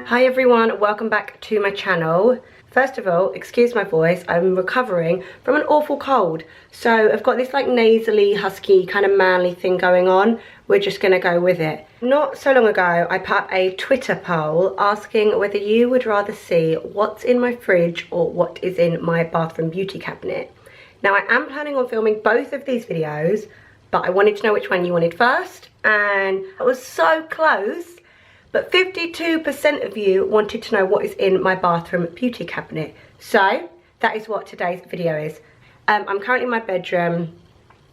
Hi everyone, welcome back to my channel. First of all, excuse my voice, I'm recovering from an awful cold. So I've got this like nasally, husky, kind of manly thing going on. We're just gonna go with it. Not so long ago, I put up a Twitter poll asking whether you would rather see what's in my fridge or what is in my bathroom beauty cabinet. Now I am planning on filming both of these videos, but I wanted to know which one you wanted first, and I was so close. But 52% of you wanted to know what is in my bathroom beauty cabinet. So that is what today's video is. I'm currently in my bedroom.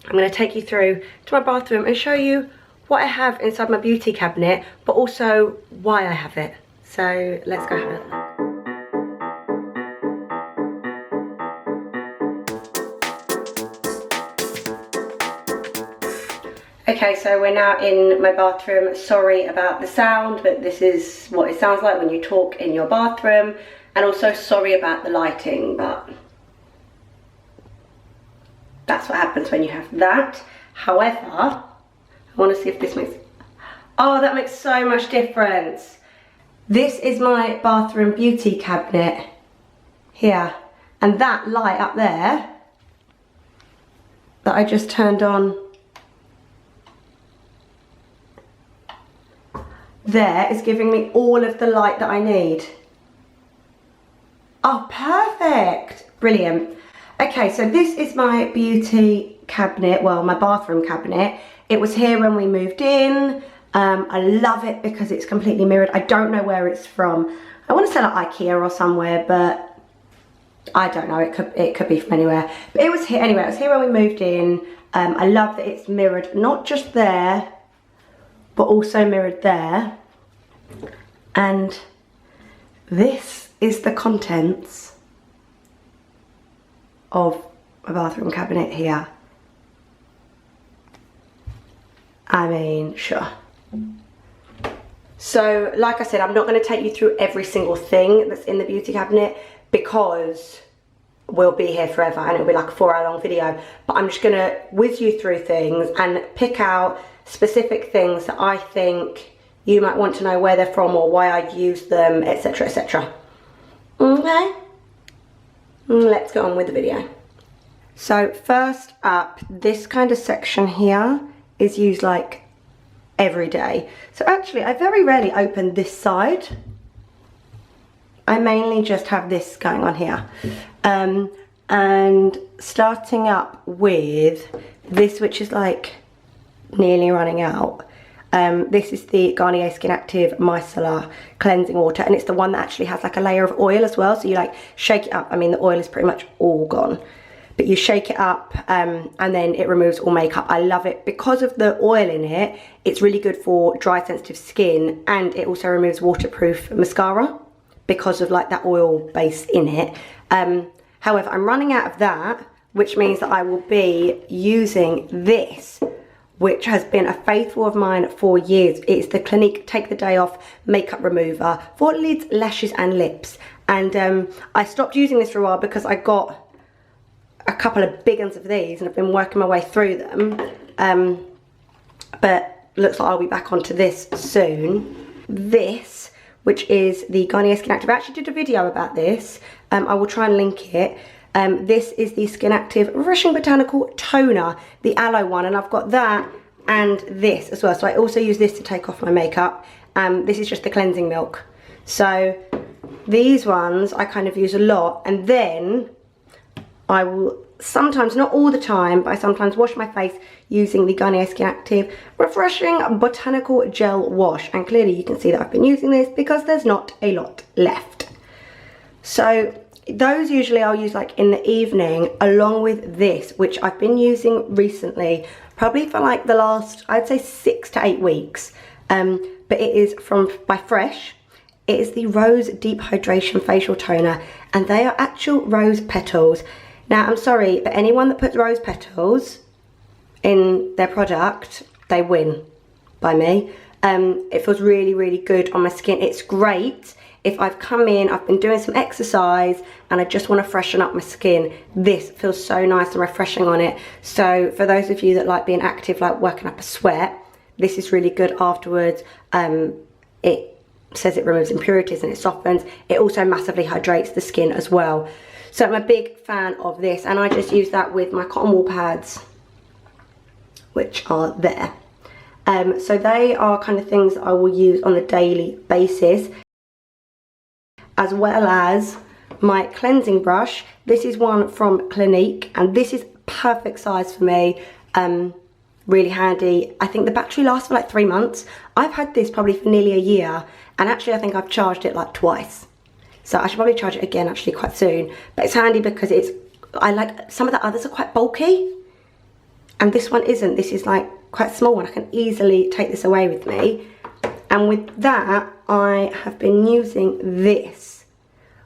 I'm going to take you through to my bathroom and show you what I have inside my beauty cabinet, but also why I have it. So let's go have a look. Okay, so we're now in my bathroom. Sorry about the sound, but this is what it sounds like when you talk in your bathroom. And also sorry about the lighting, but that's what happens when you have that. However, I want to see if this makes... Oh, that makes so much difference. This is my bathroom beauty cabinet here. And that light up there that I just turned on there is giving me all of the light that I need. Oh, perfect. Brilliant. Okay, so this is my beauty cabinet, well, my bathroom cabinet. It was here when we moved in. I love it because it's completely mirrored. I don't know where it's from. I want to say like IKEA or somewhere, but I don't know. It could be from anywhere. But it was here anyway. It was here when we moved in. I love that it's mirrored, not just there, but also mirrored there. And this is the contents of a bathroom cabinet here. I mean, sure. So, like I said, I'm not going to take you through every single thing that's in the beauty cabinet because we'll be here forever and it'll be like a 4-hour long video. But I'm just going to whiz you through things and pick out specific things that I think you might want to know where they're from or why I use them, etc, etc. Okay, let's go on with the video. So first up, this kind of section here is used like every day. So actually I very rarely open this side. I mainly just have this going on here. And starting up with this, which is like nearly running out. This is the Garnier Skin Active Micellar Cleansing Water, and it's the one that actually has like a layer of oil as well, so you like shake it up. I mean, the oil is pretty much all gone, but you shake it up and then it removes all makeup. I love it because of the oil in it. It's really good for dry, sensitive skin, and it also removes waterproof mascara because of like that oil base in it. However, I'm running out of that, which means that I will be using this, which has been a faithful of mine for years. It's the Clinique Take the Day Off Makeup Remover for lids, lashes and lips. And I stopped using this for a while because I got a couple of big ones of these and I've been working my way through them. But looks like I'll be back onto this soon. This, which is the Garnier Skin Active. I actually did a video about this. I will try and link it. This is the Skin Active Refreshing Botanical Toner, the aloe one, and I've got that and this as well. So I also use this to take off my makeup. This is just the cleansing milk. So these ones I kind of use a lot, and then I will sometimes, not all the time, but I sometimes wash my face using the Garnier Skin Active Refreshing Botanical Gel Wash. And clearly you can see that I've been using this because there's not a lot left. So those usually I'll use like in the evening, along with this, which I've been using recently, probably for like the last, I'd say 6 to 8 weeks. But it is by Fresh. It is the Rose Deep Hydration Facial Toner, and they are actual rose petals. Now, I'm sorry, but anyone that puts rose petals in their product, they win by me. It feels really, really good on my skin. It's great if I've come in, I've been doing some exercise and I just want to freshen up my skin. This feels so nice and refreshing on it. So for those of you that like being active, like working up a sweat, this is really good afterwards. It says it removes impurities and it softens. It also massively hydrates the skin as well. So I'm a big fan of this, and I just use that with my cotton wool pads, which are there. So they are kind of things I will use on a daily basis, as well as my cleansing brush. This is one from Clinique, and this is perfect size for me. Really handy. I think the battery lasts for like 3 months. I've had this probably for nearly a year, and actually I think I've charged it like twice. So I should probably charge it again actually quite soon. But it's handy because it's, I like, some of the others are quite bulky, and this one isn't. This is like quite small, and I can easily take this away with me. And with that, I have been using this,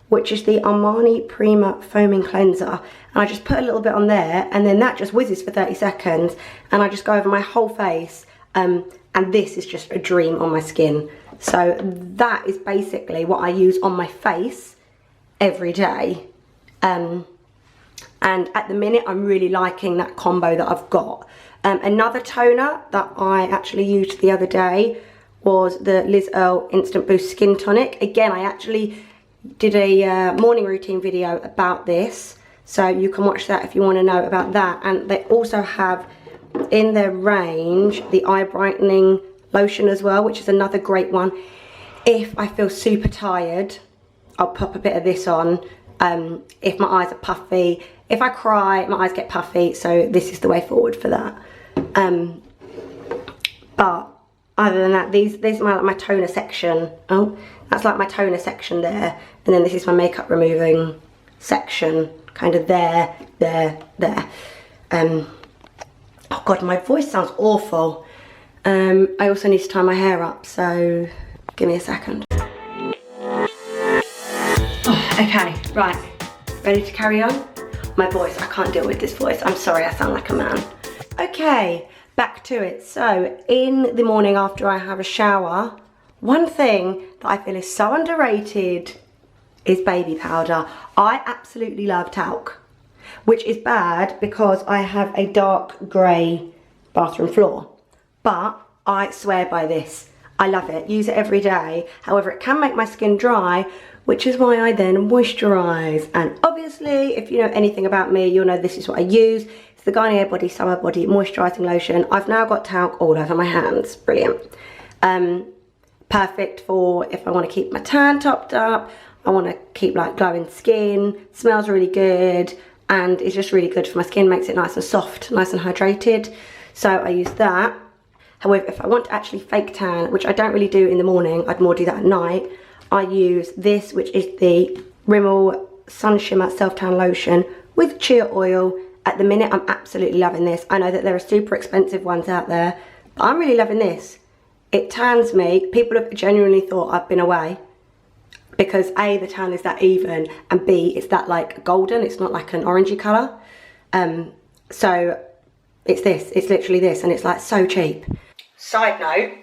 which is the Armani Prima Foaming Cleanser. And I just put a little bit on there, and then that just whizzes for 30 seconds, and I just go over my whole face, and this is just a dream on my skin. So that is basically what I use on my face every day. And at the minute, I'm really liking that combo that I've got. Another toner that I actually used the other day was the Liz Earle Instant Boost Skin Tonic. Again, I actually did a morning routine video about this, so you can watch that if you want to know about that. And they also have in their range the eye brightening lotion as well, which is another great one. If I feel super tired, I'll pop a bit of this on. If my eyes are puffy, if I cry, my eyes get puffy, so this is the way forward for that. But other than that, these are my toner section. Oh, that's like my toner section there, and then this is my makeup removing section, kind of there. Oh god, my voice sounds awful. I also need to tie my hair up, so give me a second. Oh, okay, right, ready to carry on? My voice, I can't deal with this voice. I'm sorry, I sound like a man. Okay, back to it. So in the morning after I have a shower, one thing that I feel is so underrated is baby powder. I absolutely love talc, which is bad because I have a dark grey bathroom floor. But I swear by this. I love it. Use it every day. However, it can make my skin dry, which is why I then moisturise. And obviously, if you know anything about me, you'll know this is what I use. It's the Garnier Body Summer Body Moisturising Lotion. I've now got talc all over my hands. Brilliant. Perfect for if I want to keep my tan topped up. I want to keep like glowing skin. Smells really good. And it's just really good for my skin. Makes it nice and soft, nice and hydrated. So I use that. However, if I want to actually fake tan, which I don't really do in the morning, I'd more do that at night, I use this, which is the Rimmel Sun Shimmer Self Tan Lotion with chia oil. At the minute, I'm absolutely loving this. I know that there are super expensive ones out there, but I'm really loving this. It tans me. People have genuinely thought I've been away because A, the tan is that even, and B, it's that like golden. It's not like an orangey colour. So it's this. It's literally this, and it's like so cheap. Side note,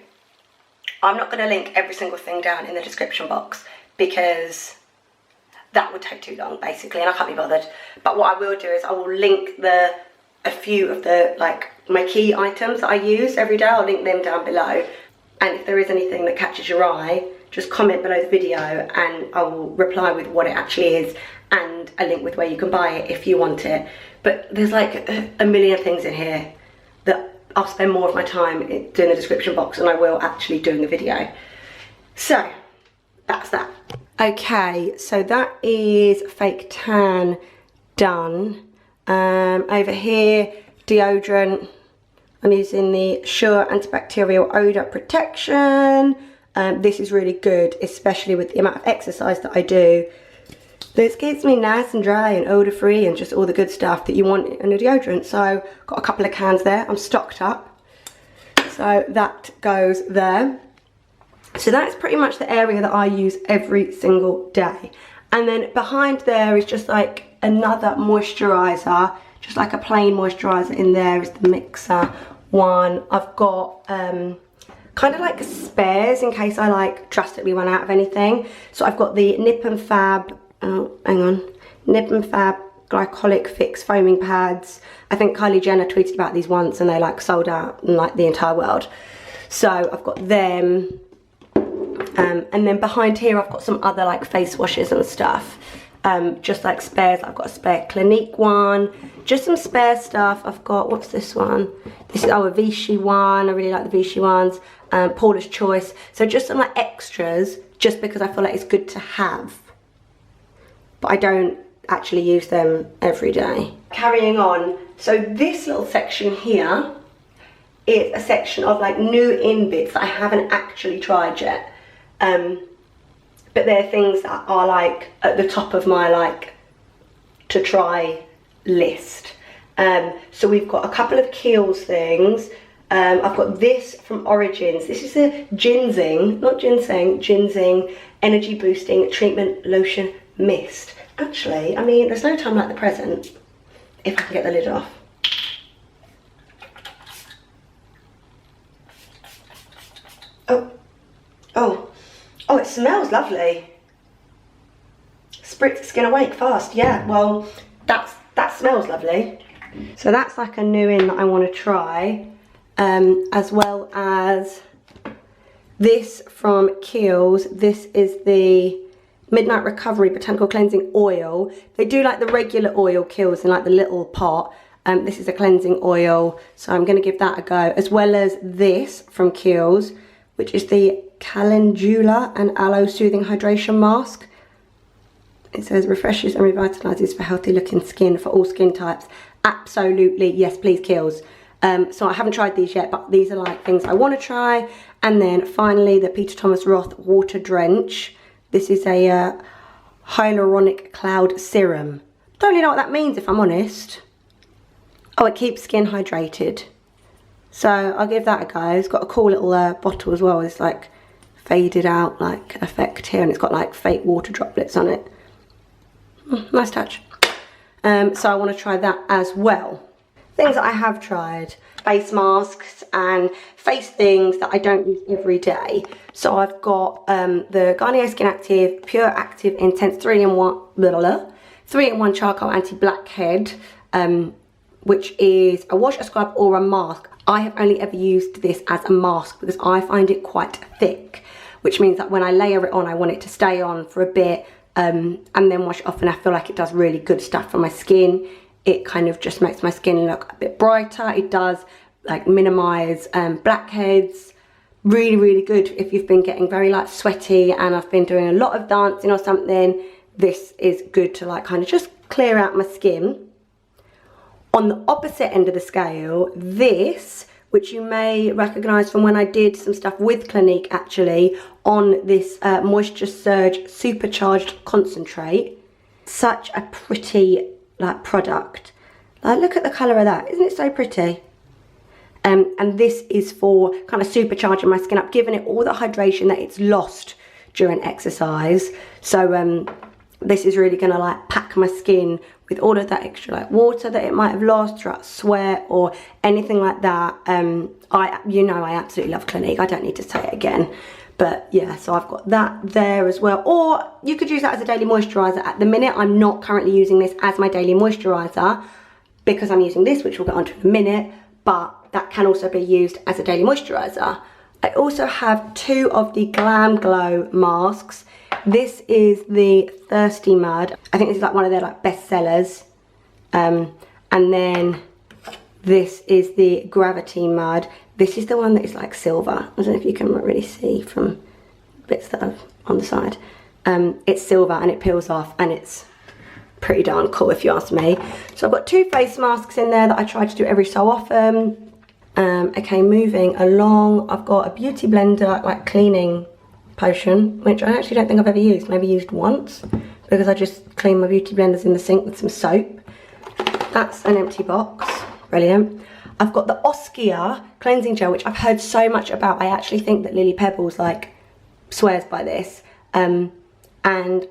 I'm not going to link every single thing down in the description box because that would take too long basically, and I can't be bothered. But what I will do is I will link a few of the like my key items that I use every day. I'll link them down below, and if there is anything that catches your eye, just comment below the video and I will reply with what it actually is and a link with where you can buy it if you want it. But there's like a million things in here that I'll spend more of my time doing the description box than I will actually doing the video. So that's that. Okay, so that is fake tan done. Over here, deodorant. I'm using the Sure Antibacterial Odour Protection. This is really good, especially with the amount of exercise that I do. This keeps me nice and dry and odor free and just all the good stuff that you want in a deodorant. So got a couple of cans there. I'm stocked up. So that goes there. So that's pretty much the area that I use every single day. And then behind there is just like another moisturiser, just like a plain moisturiser in there is the mixer one. I've got kind of like spares in case I like drastically run out of anything. So I've got the Nip and Fab, Nip and Fab Glycolic Fix foaming pads. I think Kylie Jenner tweeted about these once and they like sold out in like the entire world. So I've got them. And then behind here I've got some other like face washes and stuff, just like spares. I've got a spare Clinique one, just some spare stuff. I've got, what's this one? This is, a Vichy one. I really like the Vichy ones. Paula's Choice. So just some like extras, just because I feel like it's good to have, but I don't actually use them every day. Carrying on, so this little section here is a section of like new in bits that I haven't actually tried yet. But they're things that are like at the top of my like to try list. So we've got a couple of Kiehl's things. I've got this from Origins. This is a ginseng, not ginseng, ginseng energy boosting treatment lotion mist. Actually, I mean, there's no time like the present if I can get the lid off. Oh, it smells lovely. Spritz Skin Awake fast. Yeah, well, that smells lovely. So that's like a new in that I want to try, as well as this from Kiehl's. This is the Midnight Recovery Botanical Cleansing Oil. They do like the regular oil, Kiehl's, in like the little pot. This is a cleansing oil, so I'm going to give that a go, as well as this from Kiehl's, which is the Calendula and Aloe Soothing Hydration Mask. It says refreshes and revitalizes for healthy looking skin for all skin types. Absolutely, yes please, Kiehl's. So I haven't tried these yet, but these are like things I want to try. And then finally the Peter Thomas Roth Water Drench. This is a hyaluronic cloud serum. Don't really know what that means if I'm honest. Oh, it keeps skin hydrated. So I'll give that a go. It's got a cool little bottle as well. It's like faded out like effect here, and it's got like fake water droplets on it. Nice touch. So I want to try that as well. Things that I have tried: face masks and face things that I don't use every day. So I've got the Garnier Skin Active Pure Active Intense 3-in-1 Charcoal Anti-Blackhead, which is a wash, a scrub or a mask. I have only ever used this as a mask because I find it quite thick, which means that when I layer it on, I want it to stay on for a bit and then wash it off, and I feel like it does really good stuff for my skin. It kind of just makes my skin look a bit brighter. It does like minimize blackheads. Really, really good if you've been getting very like sweaty and I've been doing a lot of dancing or something. This is good to like kind of just clear out my skin. On the opposite end of the scale, this, which you may recognise from when I did some stuff with Clinique actually, on this Moisture Surge Supercharged Concentrate. Such a pretty like product. Like, look at the colour of that, isn't it so pretty? And this is for kind of supercharging my skin up, giving it all the hydration that it's lost during exercise. So this is really going to like pack my skin with all of that extra like water that it might have lost throughout sweat or anything like that. I absolutely love Clinique. I don't need to say it again. But yeah, so I've got that there as well. Or you could use that as a daily moisturiser. At the minute, I'm not currently using this as my daily moisturiser because I'm using this, which we'll get onto in a minute. But that can also be used as a daily moisturiser. I also have two of the Glam Glow masks. This is the Thirsty Mud. I think this is like one of their like best sellers. And then this is the Gravity Mud. This is the one that is like silver. I don't know if you can really see from bits that are on the side. It's silver and it peels off and it's pretty darn cool if you ask me. So I've got two face masks in there that I try to do every so often. Okay, moving along, I've got a beauty blender like cleaning potion, which I actually don't think I've ever used. Maybe used once because I just clean my beauty blenders in the sink with some soap. That's an empty box. Brilliant. I've got the Oskia cleansing gel, which I've heard so much about. I actually think that Lily Pebbles like swears by this. And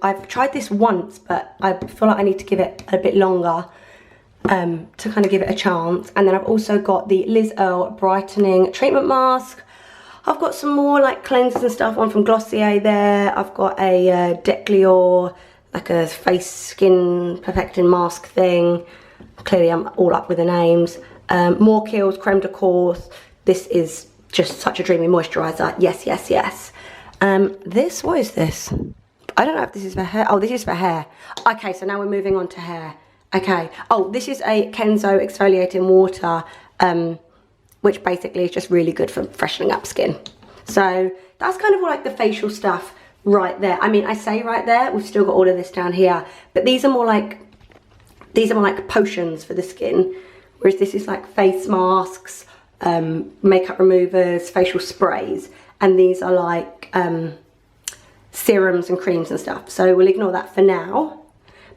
I've tried this once, but I feel like I need to give it a bit longer to kind of give it a chance. And then I've also got the Liz Earle Brightening Treatment Mask. I've got some more like cleansers and stuff on from Glossier there. I've got a Declior, like a face skin perfecting mask thing. Clearly I'm all up with the names. More Kiehl's Creme de Corps. This is just such a dreamy moisturiser. Yes, yes, yes. This, what is this? I don't know if this is for hair. Oh, this is for hair. Okay, so now we're moving on to hair. Okay. Oh, this is a Kenzo exfoliating water, which basically is just really good for freshening up skin. So that's kind of like the facial stuff right there. I mean, I say right there, we've still got all of this down here, but these are more like potions for the skin, whereas this is like face masks, makeup removers, facial sprays, and these are like serums and creams and stuff. So we'll ignore that for now.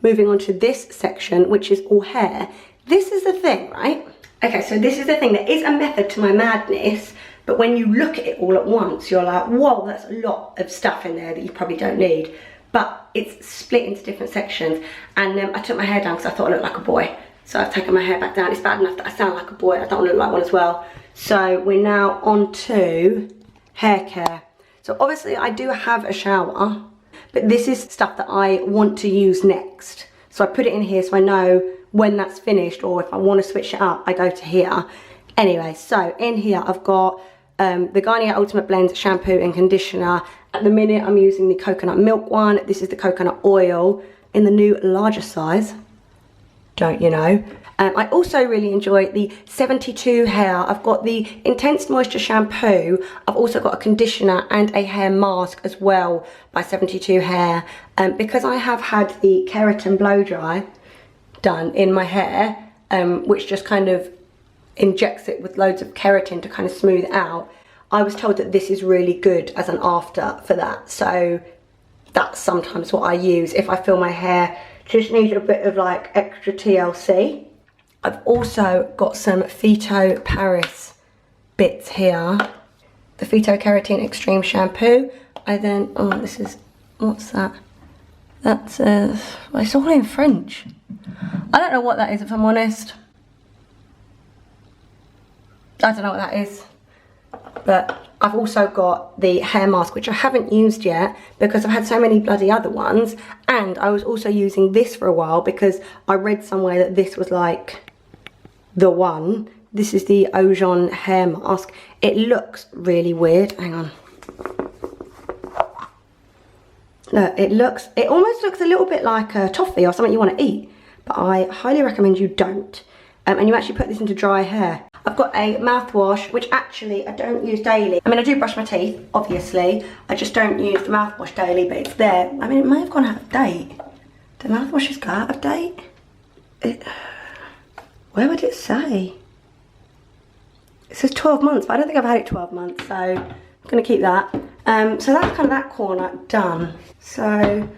Moving on to this section, which is all hair. This is the thing, right? Okay, so this is the thing. There is a method to my madness, but when you look at it all at once, you're like, whoa, that's a lot of stuff in there that you probably don't need. But it's split into different sections. And I took my hair down because I thought I looked like a boy. So I've taken my hair back down. It's bad enough that I sound like a boy. I don't want to look like one as well. So we're now on to hair care. So obviously I do have a shower, but this is stuff that I want to use next. So I put it in here so I know when that's finished, or if I want to switch it up, I go to here. Anyway, so in here I've got the Garnier Ultimate Blends shampoo and conditioner. At the minute I'm using the coconut milk one. This is the coconut oil in the new larger size. Don't you know? I also really enjoy the 72 hair. I've got the Intense Moisture shampoo. I've also got a conditioner and a hair mask as well by 72 hair. Because I have had the keratin blow dry done in my hair, which just kind of injects it with loads of keratin to kind of smooth it out. I was told that this is really good as an after for that. So that's sometimes what I use if I feel my hair just needs a bit of like extra TLC. I've also got some Phyto Paris bits here. The Phyto Keratin Extreme Shampoo. I then, oh, this is, what's that? That's, well, it's all in French. I don't know what that is, if I'm honest. I don't know what that is. But I've also got the hair mask, which I haven't used yet because I've had so many bloody other ones. And I was also using this for a while because I read somewhere that this was like the one. This is the Ojon hair mask. It looks really weird. Hang on. Look, it almost looks a little bit like a toffee or something you want to eat. But I highly recommend you don't. And you actually put this into dry hair. I've got a mouthwash, which actually I don't use daily. I mean, I do brush my teeth, obviously. I just don't use the mouthwash daily, but it's there. I mean, it may have gone out of date. Do mouthwashes go out of date? Where would it say? It says 12 months, but I don't think I've had it 12 months, so I'm gonna keep that. So that's kind of that corner done. So,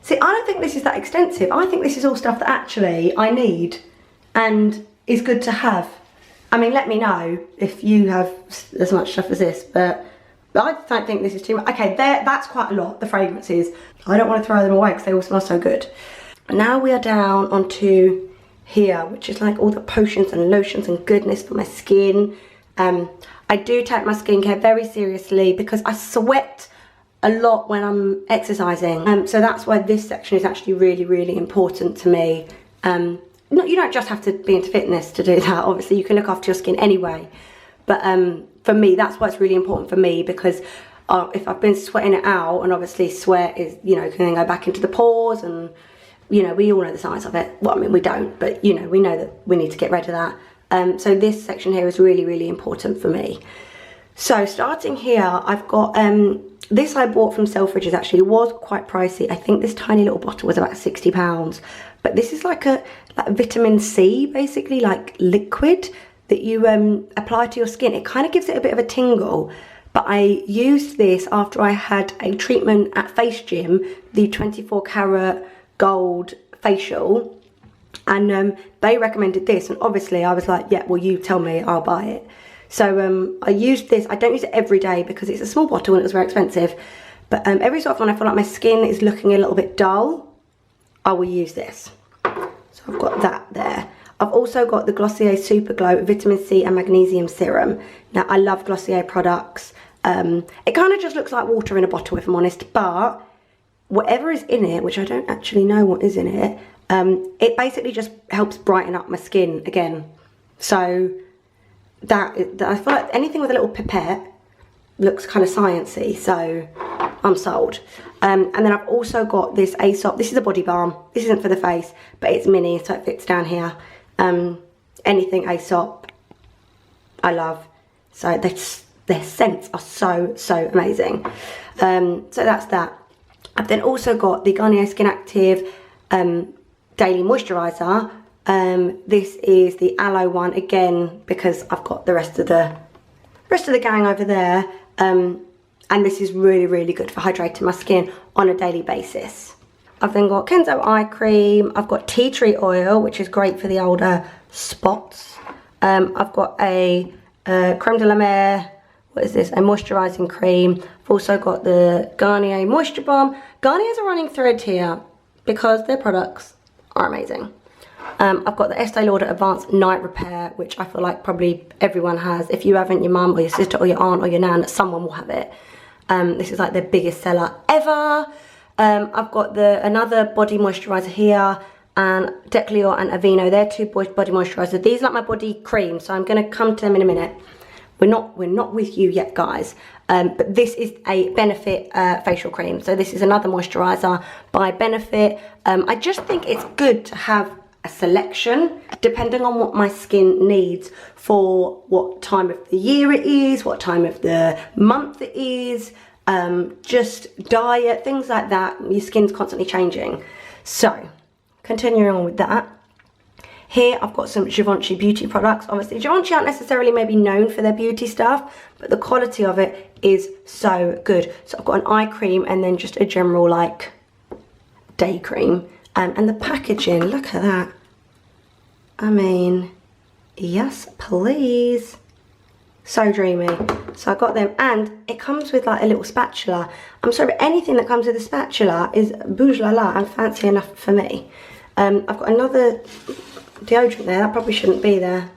see, I don't think this is that extensive. I think this is all stuff that actually I need and is good to have. I mean, let me know if you have as much stuff as this, but I don't think this is too much. Okay, that's quite a lot, the fragrances. I don't want to throw them away because they all smell so good. Now we are down onto here, which is like all the potions and lotions and goodness for my skin. I do take my skincare very seriously because I sweat a lot when I'm exercising. So that's why this section is actually really, really important to me. No, you don't just have to be into fitness to do that. Obviously, you can look after your skin anyway. But for me, that's why it's really important for me, because if I've been sweating it out, and obviously sweat is, you know, can then go back into the pores, and, you know, we all know the science of it. Well, I mean, we don't, but, you know, we know that we need to get rid of that. So this section here is really, really important for me. So starting here, I've got, this I bought from Selfridges actually. It was quite pricey. I think this tiny little bottle was about £60. But this is like a vitamin C, basically, like liquid that you apply to your skin. It kind of gives it a bit of a tingle. But I used this after I had a treatment at Face Gym, the 24 karat gold facial. And they recommended this. And obviously I was like, yeah, well, you tell me, I'll buy it. So I used this. I don't use it every day because it's a small bottle and it was very expensive. But every so often when I feel like my skin is looking a little bit dull, I will use this. So I've got that there. I've also got the Glossier Super Glow Vitamin C and Magnesium Serum. Now, I love Glossier products. It kind of just looks like water in a bottle, if I'm honest. But whatever is in it, which I don't actually know what is in it, it basically just helps brighten up my skin again. So that I feel like anything with a little pipette looks kind of sciencey. So I'm sold. And then I've also got this Aesop. This is a body balm. This isn't for the face, but it's mini, so it fits down here. Anything Aesop, I love. So their scents are so amazing. So that's that. I've then also got the Garnier Skin Active Daily Moisturiser. This is the aloe one, again, because I've got the rest of the gang over there. And this is really good for hydrating my skin on a daily basis. I've then got Kenzo eye cream. I've got tea tree oil, which is great for the older spots. I've got a creme de la mer. What is this? A moisturising cream. I've also got the Garnier Moisture Balm. Garnier's a running thread here because their products are amazing. I've got the Estee Lauder Advanced Night Repair, which I feel like probably everyone has. If you haven't, your mum or your sister or your aunt or your nan, someone will have it. This is like their biggest seller ever. I've got another body moisturiser here, and Declior and Aveeno. They're two body moisturisers. These are like my body cream, so I'm going to come to them in a minute. We're not with you yet, guys. But this is a Benefit facial cream. So this is another moisturiser by Benefit. I just think it's good to have a selection depending on what my skin needs for what time of the year it is, what time of the month it is, just diet, things like that. Your skin's constantly changing. So continuing on with that, here I've got some Givenchy beauty products. Obviously Givenchy aren't necessarily maybe known for their beauty stuff, but the quality of it is so good. So I've got an eye cream and then just a general like day cream. And the packaging, look at that. I mean, yes, please. So dreamy. So I got them, and it comes with like a little spatula. I'm sorry, but anything that comes with a spatula is bouge la la and fancy enough for me. I've got another deodorant there. That probably shouldn't be there.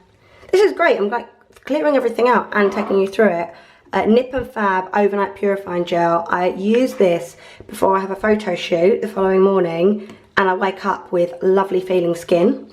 This is great. I'm like clearing everything out and taking you through it. Nip and Fab Overnight Purifying Gel. I use this before I have a photo shoot the following morning, and I wake up with lovely feeling skin.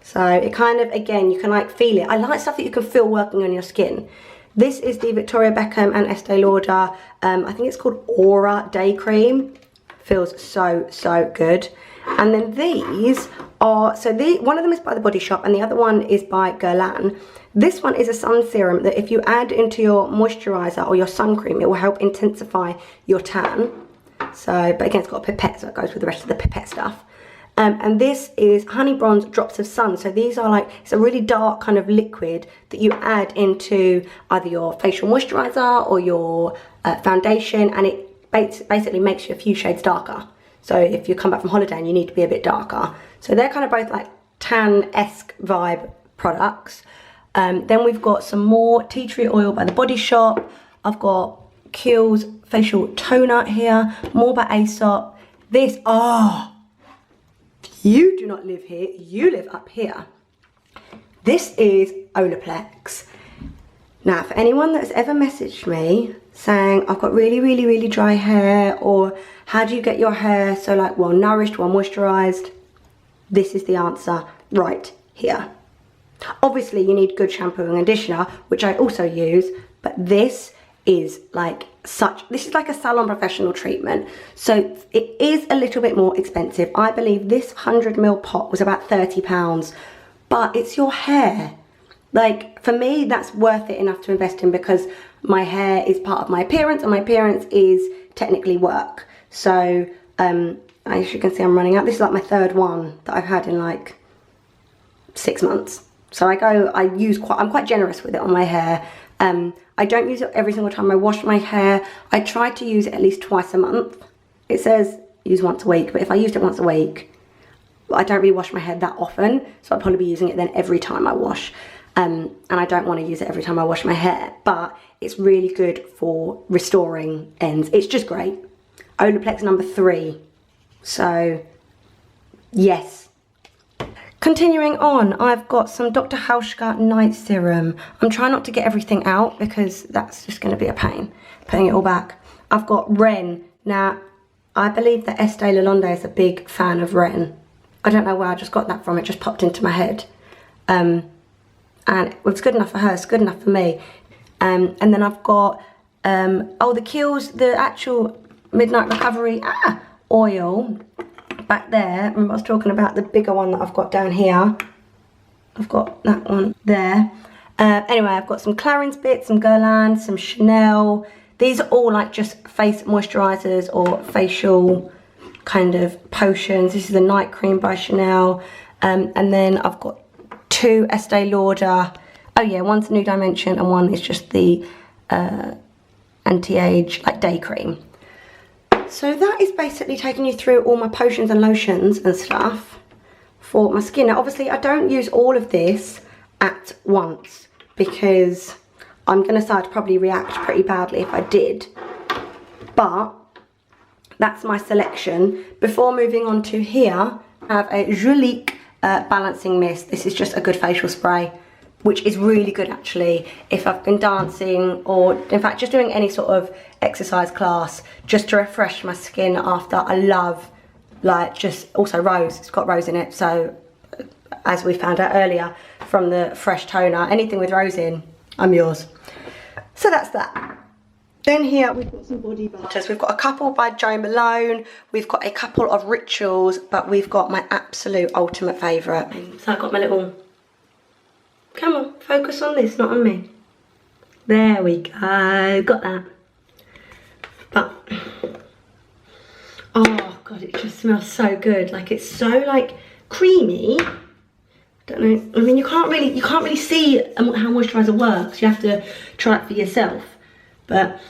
So it kind of, again, you can like feel it. I like stuff that you can feel working on your skin. This is the Victoria Beckham and Estee Lauder, I think it's called Aura Day Cream. Feels so good. And then these are, so one of them is by The Body Shop and the other one is by Guerlain. This one is a sun serum that if you add into your moisturiser or your sun cream, it will help intensify your tan. So, but again, it's got a pipette, so it goes with the rest of the pipette stuff. And this is Honey Bronze Drops of Sun. So these are like, it's a really dark kind of liquid that you add into either your facial moisturiser or your foundation, and it basically makes you a few shades darker. So if you come back from holiday and you need to be a bit darker. So they're kind of both like tan-esque vibe products. Then we've got some more tea tree oil by The Body Shop. I've got Kiehl's facial toner here, more by Aesop. This, you do not live here, you live up here. This is Olaplex. Now, for anyone that's ever messaged me saying, I've got really dry hair, or how do you get your hair so like well nourished, well moisturized? This is the answer right here. Obviously you need good shampoo and conditioner, which I also use, but this is like this is like a salon professional treatment. So it is a little bit more expensive. I believe this 100ml pot was about £30, but it's your hair. Like for me, that's worth it enough to invest in, because my hair is part of my appearance and my appearance is technically work. So as you can see, I'm running out. This is like my third one that I've had in like 6 months. So I'm quite generous with it on my hair. I don't use it every single time I wash my hair. I try to use it at least twice a month. It says use once a week, but if I used it once a week, I don't really wash my hair that often, so I'll probably be using it then every time I wash. And I don't want to use it every time I wash my hair, but it's really good for restoring ends. It's just great. Olaplex number 3. So, yes. Continuing on, I've got some Dr. Hauschka Night Serum. I'm trying not to get everything out because that's just going to be a pain, putting it all back. I've got Ren. Now, I believe that Estee Lalonde is a big fan of Ren. I don't know where I just got that from, it just popped into my head. And it was good enough for her, it's good enough for me. And then I've got Oh, the Kiehl's, the actual Midnight Recovery oil back there. Remember I was talking about the bigger one that I've got down here. I've got that one there. Anyway, I've got some Clarins bits, some Guerlain, some Chanel. These are all like just face moisturisers or facial kind of potions. This is the night cream by Chanel. And then I've got 2 Estee Lauder. Oh yeah, one's New Dimension and one is just the anti-age like day cream. So that is basically taking you through all my potions and lotions and stuff for my skin. Now obviously I don't use all of this at once because I'm going to start to probably react pretty badly if I did. But that's my selection. Before moving on to here, I have a Julique balancing mist. This is just a good facial spray, which is really good actually if I've been dancing or in fact just doing any sort of exercise class just to refresh my skin after. I love like just also rose. It's got rose in it, so as we found out earlier from the fresh toner, anything with rose in, I'm yours. So that's that. Then here we've got some body butters. We've got a couple by Jo Malone. We've got a couple of Rituals, but we've got my absolute ultimate favourite. So I've got my little, come on, focus on this, not on me. There we go, got that. But, oh God, it just smells so good. Like it's so like creamy. Don't know, I mean you can't really see how moisturiser works. You have to try it for yourself. But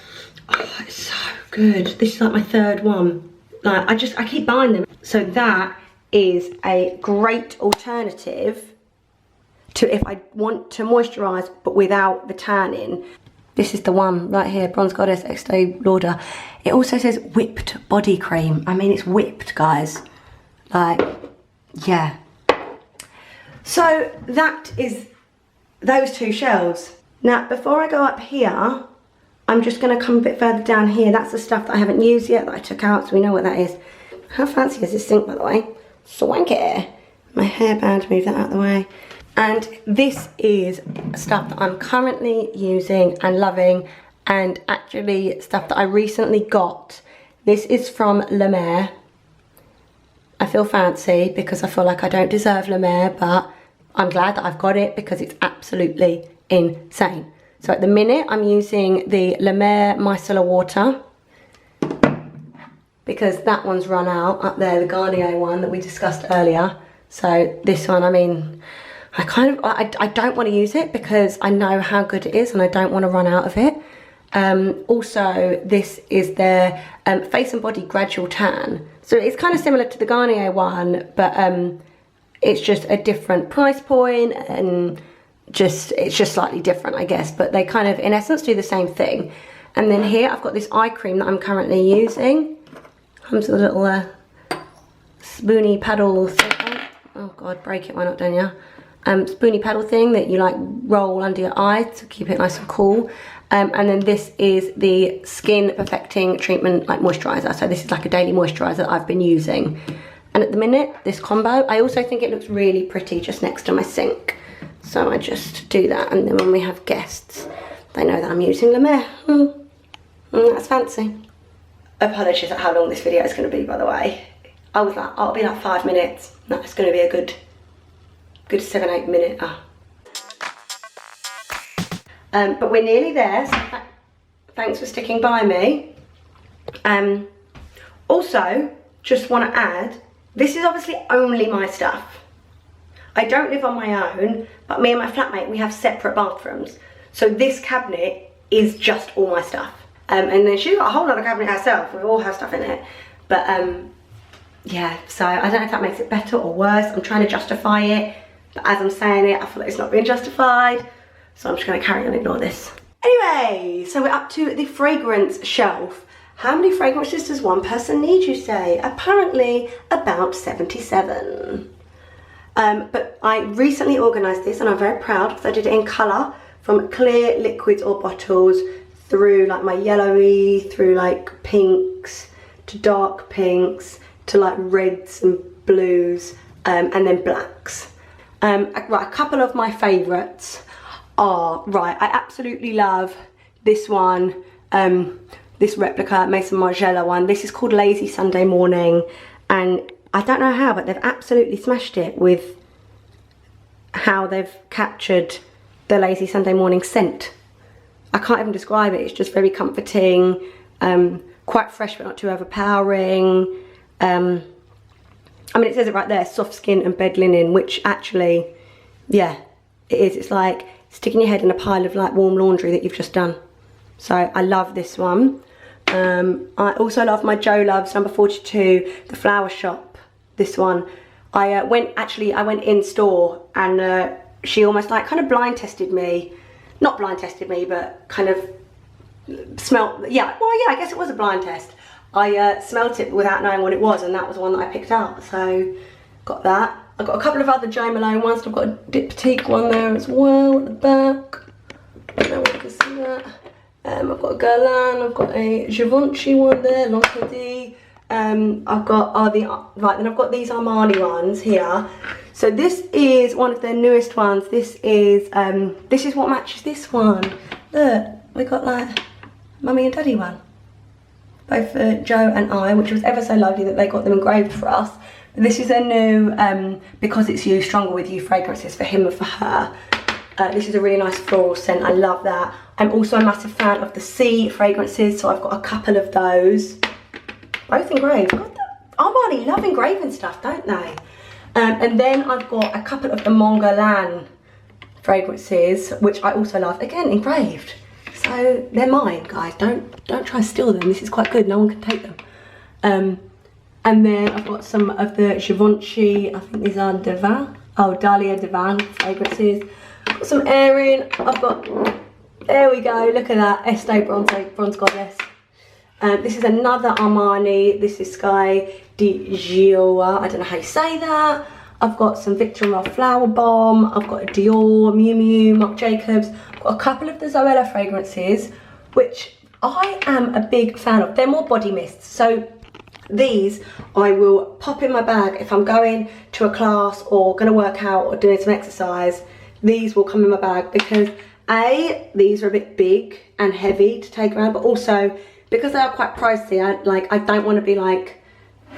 oh, it's so good. This is like my 3rd one. Like I keep buying them. So that is a great alternative to if I want to moisturise but without the tanning. This is the one right here, Bronze Goddess Estee Lauder. It also says whipped body cream. I mean it's whipped, guys. Like, yeah. So that is those 2 shelves. Now before I go up here, I'm just going to come a bit further down here. That's the stuff that I haven't used yet that I took out, so we know what that is. How fancy is this sink, by the way? Swanky. My hairband, move that out of the way. And this is stuff that I'm currently using and loving, and actually stuff that I recently got. This is from La Mer. I feel fancy because I feel like I don't deserve La Mer, but I'm glad that I've got it because it's absolutely insane. So at the minute I'm using the La Mer Micellar water because that one's run out up there, the Garnier one that we discussed earlier. So this one, I mean, I don't want to use it because I know how good it is and I don't want to run out of it. Also, this is their Face and Body Gradual Tan. So it's kind of similar to the Garnier one, but it's just a different price point and it's just slightly different, I guess, but they kind of in essence do the same thing. And then here I've got this eye cream that I'm currently using. Comes with a little spoony paddle thing. Oh God, break it, why not, Danielle? Spoony paddle thing that you like roll under your eye to keep it nice and cool. And then this is the Skin Perfecting Treatment like moisturiser. So this is like a daily moisturiser that I've been using. And at the minute, this combo, I also think it looks really pretty just next to my sink. So I just do that, and then when we have guests, they know that I'm using La Mer. That's fancy. Apologies at how long this video is going to be, by the way. I was like, oh, it'll be like 5 minutes. No, it's going to be a good 7-8 minute. But we're nearly there, so thanks for sticking by me. Also, just want to add, this is obviously only my stuff. I don't live on my own, but me and my flatmate, we have separate bathrooms. So this cabinet is just all my stuff. And then she's got a whole other cabinet herself with all her stuff in it. But yeah, so I don't know if that makes it better or worse. I'm trying to justify it, but as I'm saying it, I feel like it's not being justified. So I'm just going to carry on and ignore this. Anyway, so we're up to the fragrance shelf. How many fragrances does one person need, you say? Apparently about 77. But I recently organised this and I'm very proud because I did it in colour, from clear liquids or bottles through like my yellowy, through like pinks to dark pinks to like reds and blues and then blacks. Right, a couple of my favourites are, right, I absolutely love this one. this replica Maison Margiela one. This is called Lazy Sunday Morning, and I don't know how, but they've absolutely smashed it with how they've captured the Lazy Sunday Morning scent. I can't even describe it. It's just very comforting, quite fresh but not too overpowering. I mean, it says it right there, soft skin and bed linen, which actually, yeah, it is. It's like sticking your head in a pile of like warm laundry that you've just done. So I love this one. I also love my Jo Loves number 42, the Flower Shop, this one. I went in store, and she almost like kind of blind tested me. Not blind tested me, but kind of smelt, yeah, well, yeah, I guess it was a blind test. I smelt it without knowing what it was, and that was the one that I picked out. So got that. I've got a couple of other Jo Malone ones. I've got a Diptyque one there as well at the back. I don't know if you can see that. I've got a Guerlain, I've got a Givenchy one there, L'Occitane. I've got then I've got these Armani ones here. So this is one of their newest ones. This is what matches this one. Look, we got like Mummy and Daddy one. Both for Jo and I, which was ever so lovely that they got them engraved for us. But this is their new Because It's You, Stronger With You fragrances for him and for her. This is a really nice floral scent. I love that. I'm also a massive fan of the Sea fragrances, so I've got a couple of those. Both engraved. God, Armani love engraving stuff, don't they? And then I've got a couple of the Mon Guerlain fragrances, which I also love. Again, engraved. So they're mine, guys. Don't try and steal them. This is quite good. No one can take them. And then I've got some of the Givenchy. I think these are Devin. Oh, Dahlia Devin fragrances. Got some Erin. I've got. There we go. Look at that. Estee Bronze Goddess. This is another Armani. This is Sky di Gioia. I don't know how you say that. I've got some Victor & Rolf Flower Bomb. I've got a Dior, Miu Miu, Marc Jacobs. I've got a couple of the Zoella fragrances, which I am a big fan of. They're more body mists. So these I will pop in my bag if I'm going to a class or going to work out or doing some exercise. These will come in my bag because A, these are a bit big and heavy to take around, but also because they are quite pricey, I don't want to be like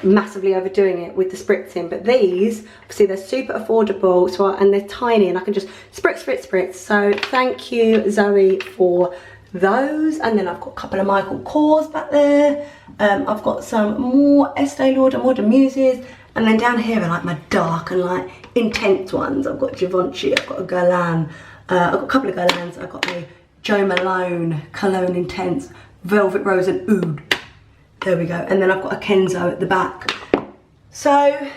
massively overdoing it with the spritzing. But these, obviously they're super affordable, so and they're tiny, and I can just spritz, spritz, spritz. So thank you, Zoe, for those. And then I've got a couple of Michael Kors back there. I've got some more Estee Lauder Modern Muses. And then down here are like my dark and like intense ones. I've got Givenchy, I've got a Guerlain. I've got a couple of Guerlains. I've got a Jo Malone Cologne Intense Velvet Rose and Oud. There we go. And then I've got a Kenzo at the back. So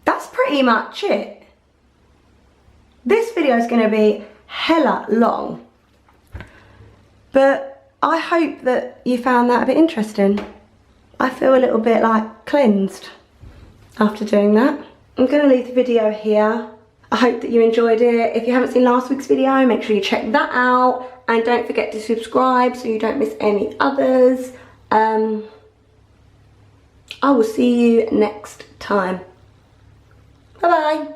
that's pretty much it. This video is going to be hella long, but I hope that you found that a bit interesting. I feel a little bit like cleansed after doing that. I'm going to leave the video here. I hope that you enjoyed it. If you haven't seen last week's video, make sure you check that out. And don't forget to subscribe so you don't miss any others. I will see you next time. Bye bye.